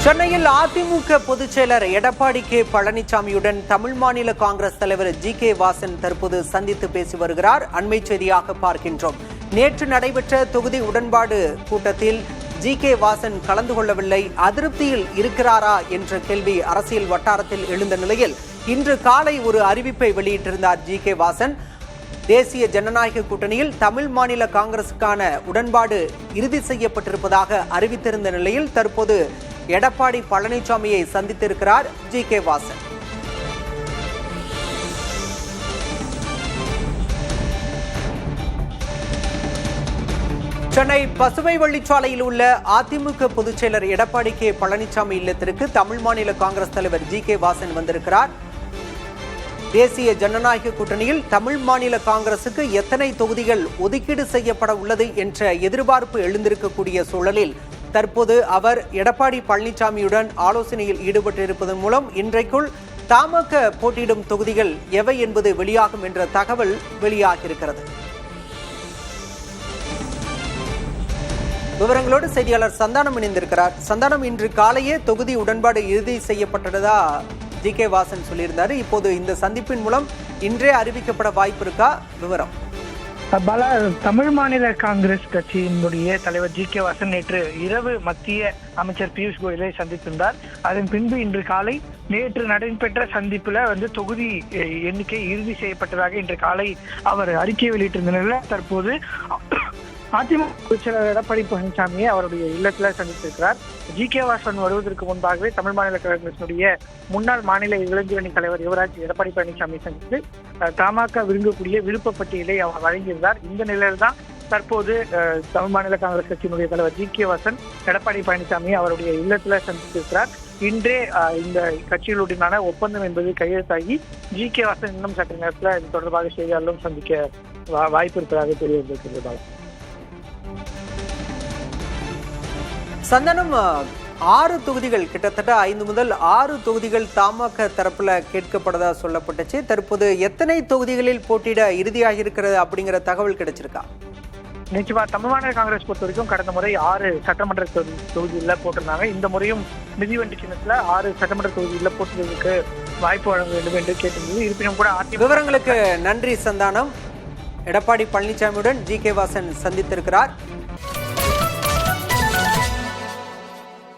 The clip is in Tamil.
சென்னையில் அதிமுக பொதுச் செயலர் எடப்பாடி கே பழனிசாமியுடன் தமிழ் மாநில காங்கிரஸ் தலைவர் ஜி.கே. வாசன் தற்போது சந்தித்து பேசி வருகிறார். அண்மை செய்தியாக பார்க்கின்றோம். நேற்று நடைபெற்ற தொகுதி உடன்பாடு கூட்டத்தில் ஜி.கே. வாசன் கலந்து கொள்ளவில்லை. அதிருப்தியில் இருக்கிறாரா என்ற கேள்வி அரசியல் வட்டாரத்தில் எழுந்த நிலையில் இன்று காலை ஒரு அறிவிப்பை வெளியிட்டிருந்தார் ஜி.கே. வாசன். தேசிய ஜனநாயக கூட்டணியில் தமிழ் மாநில காங்கிரசுக்கான உடன்பாடு இறுதி செய்யப்பட்டிருப்பதாக அறிவித்திருந்த நிலையில் தற்போது எடப்பாடி பழனிசாமியை சந்தித்திருக்கிறார் ஜி.கே. வாசன். சென்னை பசுமை வழிச்சாலையில் உள்ள அதிமுக பொதுச் செயலர் எடப்பாடி கே பழனிசாமி இல்லத்திற்கு தமிழ் மாநில காங்கிரஸ் தலைவர் ஜி.கே. வாசன் வந்திருக்கிறார். தேசிய ஜனநாயக கூட்டணியில் தமிழ் மாநில காங்கிரசுக்கு எத்தனை தொகுதிகள் ஒதுக்கீடு செய்யப்பட உள்ளது என்ற எதிர்பார்ப்பு எழுந்திருக்கக்கூடிய சூழலில் தற்போது அவர் எடப்பாடி பழனிசாமியுடன் ஆலோசனையில் ஈடுபட்டிருப்பதன் மூலம் இன்றைக்குள் தமாக போட்டியிடும் தொகுதிகள் எவை என்பது வெளியாகும் என்ற தகவல் வெளியாகியிருக்கிறது. விவரங்களோடு செய்தியாளர் சந்தானம் இணைந்திருக்கிறார். சந்தானம், இன்று காலையே தொகுதி உடன்பாடு இறுதி செய்யப்பட்டதா ஜி.கே. வாசன் சொல்லியிருந்தாரு. இப்போது இந்த சந்திப்பின் மூலம் இன்றே அறிவிக்கப்பட வாய்ப்பு இருக்கா? விவரம். பல தமிழ் மாநில காங்கிரஸ் கட்சியினுடைய தலைவர் ஜி.கே. வாசன் நேற்று இரவு மத்திய அமைச்சர் பியூஷ் கோயலை சந்தித்திருந்தார். அதன் பின்பு இன்று காலை நேற்று நடைபெற்ற சந்திப்புல தொகுதி எண்ணிக்கை இறுதி செய்யப்பட்டதாக இன்று காலை அவர் அறிக்கை வெளியிட்டிருந்த நிலையில் தற்போது அதிமுக பொதுச் செயலர் எடப்பாடி பழனிசாமியை அவருடைய இல்லத்துல சந்தித்திருக்கிறார். ஜி.கே. வாசன் வருவதற்கு முன்பாகவே தமிழ் மாநில காங்கிரசினுடைய முன்னாள் மாநில இளைஞரணி தலைவர் யுவராஜ் எடப்பாடி பழனிசாமியை சந்தித்து தமாக விரும்பக்கூடிய விருப்ப பட்டியலை அவர் வழங்கியிருந்தார். இந்த நிலையில்தான் தற்போது தமிழ் மாநில காங்கிரஸ் கட்சியினுடைய தலைவர் ஜி.கே. வாசன் எடப்பாடி பழனிசாமியை அவருடைய இல்லத்துல சந்தித்திருக்கிறார். இன்றே இந்த கட்சிகளுடனான ஒப்பந்தம் என்பது கையெழுத்தாகி ஜி.கே. வாசன் இன்னும் சற்று நேரத்தில் இது தொடர்பாக செய்தியாளர்களும் சந்திக்க வாய்ப்பு இருப்பதாக தெரிய வந்திருக்கிறது. சந்தனம், 6 தொகுதிகள், கிட்டத்தட்ட 5 முதல் 6 தொகுதிகள் தமாக தரப்புல கேட்கப்பட்டதா சொல்லப்பட்டுச்சு. தற்போது எத்தனை தொகுதிகளில் போட்டியிட இறுதியாக இருக்கிறது அப்படிங்கிற தகவல் கிடைச்சிருக்கா? நிச்சயமா தமிழ் மாநில காங்கிரஸ் பொறுத்த வரைக்கும் கடந்த முறை 6 சட்டமன்ற தொகுதியில் போட்டிருந்தாங்க. இந்த முறையும் மிதிவண்டி சின்னத்துல 6 சட்டமன்ற தொகுதியில் போட்டுவதற்கு வாய்ப்பு வழங்க வேண்டும் என்று கேட்டிருந்தது. இருப்பினும் கூட விவரங்களுக்கு நன்றி சந்தானம். எடப்பாடி பழனிசாமியுடன் ஜி.கே. வாசன் சந்தித்திருக்கிறார்.